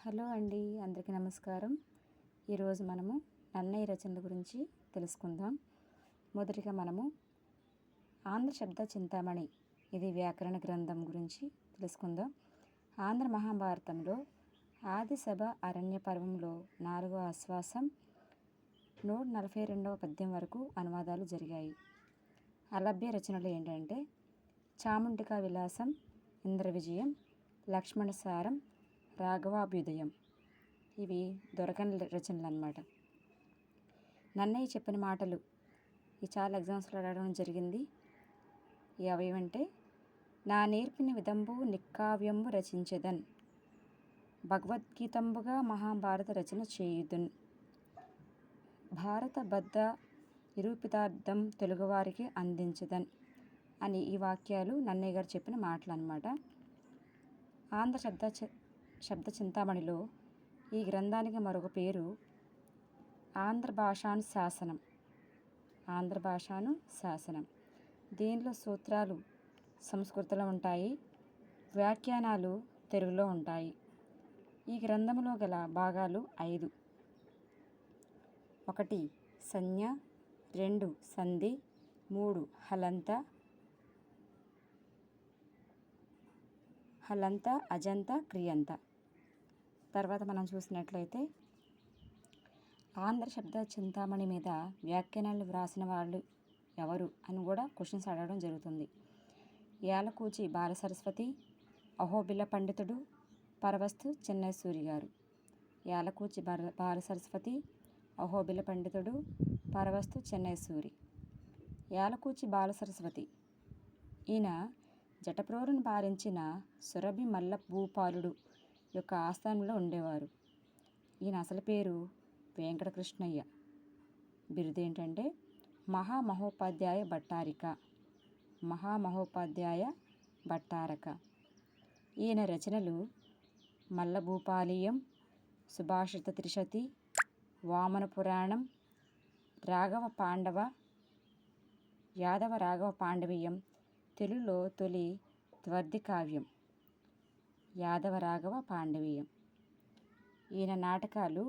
Hello అండి, అందరికీ నమస్కారం. ఈరోజు మనము నన్నయ్య రచనల గురించి తెలుసుకుందాం. మొదటిగా మనము ఆంధ్ర శబ్ద చింతామణి, ఇది వ్యాకరణ గ్రంథం గురించి తెలుసుకుందాం. ఆంధ్ర మహాభారతంలో ఆదిసభ అరణ్య పర్వంలో 4వ ఆశ్వాసం 142వ పద్యం వరకు అనువాదాలు జరిగాయి. అలభ్య రచనలు ఏంటంటే చాముండికా విలాసం, ఇంద్ర విజయం, లక్ష్మణ సారం, రాఘవాభ్యుదయం. ఇవి దొరకని రచనలు అన్నమాట. నన్నయ్య చెప్పిన మాటలు ఈ చాలా ఎగ్జామ్స్లో అడగడం జరిగింది. అవేమంటే, నా నేర్పిన విధంబు నిక్కావ్యంబు రచించెదన్, భగవద్గీతంబుగా మహాభారత రచన చేయుదున్, భారత బద్ధ నిరూపితార్థం తెలుగువారికి అందించదన్ అని ఈ వాక్యాలు నన్నయ్య గారు చెప్పిన మాటలు అన్నమాట. ఆంధ్ర శబ్ద చింతామణిలో ఈ గ్రంథానికి మరొక పేరు ఆంధ్ర భాషానుశాసనం. ఆంధ్ర భాషానుశాసనం. దీనిలో సూత్రాలు సంస్కృతంలో ఉంటాయి, వ్యాఖ్యానాలు తెలుగులో ఉంటాయి. ఈ గ్రంథంలో గల భాగాలు 5. 1 సంజ్ఞ, 2 సంధి, 3 హలంత అజంత క్రియంత. తర్వాత మనం చూసినట్లయితే ఆంధ్ర శబ్ద చింతామణి మీద వ్యాఖ్యానాలు వ్రాసిన వాళ్ళు ఎవరు అని కూడా క్వశ్చన్స్ అడగడం జరుగుతుంది. యాలకూచి బాలసరస్వతి, అహోబిల పండితుడు, పరవస్తు చెన్నైసూరి గారు. యాలకూచి బాలసరస్వతి, అహోబిల పండితుడు, పరవస్తు చెన్నైసూరి. యాలకూచి బాలసరస్వతి ఈయన జటప్రోరును పాలించిన సురభి మల్ల భూపాలుడు యొక్క ఆస్థానంలో ఉండేవారు. ఈయన అసలు పేరు వెంకటకృష్ణయ్య. బిరుదు ఏంటంటే మహామహోపాధ్యాయ భట్టారక. ఈయన రచనలు మల్లభూపాలీయం, సుభాషిత త్రిశతి, వామన పురాణం, యాదవ రాఘవ పాండవీయం, తెలుగులో తొలి ద్వర్ది కావ్యం యాదవ రాఘవ పాండవీయం. ఈయన నాటకాలు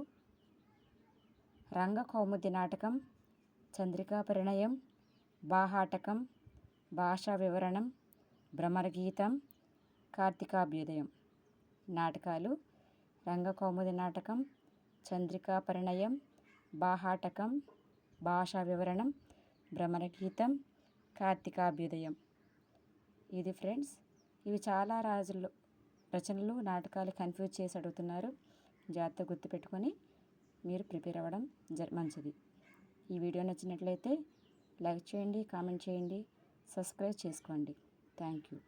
రంగకౌముది నాటకం, చంద్రికా పరిణయం, బాహాటకం, భాషా వివరణం, భ్రమరగీతం, కార్తీకాభ్యుదయం. నాటకాలు రంగకౌముది నాటకం, చంద్రికా పరిణయం, బాహాటకం, భాషా వివరణం, భ్రమరగీతం, కార్తీకాభ్యుదయం. ఇది ఫ్రెండ్స్, ఇవి చాలా రచనలు, నాటకాలు కన్ఫ్యూజ్ చేసి అడుగుతున్నారు. జాగ్రత్తగా గుర్తుపెట్టుకొని మీరు ప్రిపేర్ అవ్వడం మంచిది. ఈ వీడియో నచ్చినట్లయితే లైక్ చేయండి, కామెంట్ చేయండి, సబ్స్క్రైబ్ చేసుకోండి. Thank you.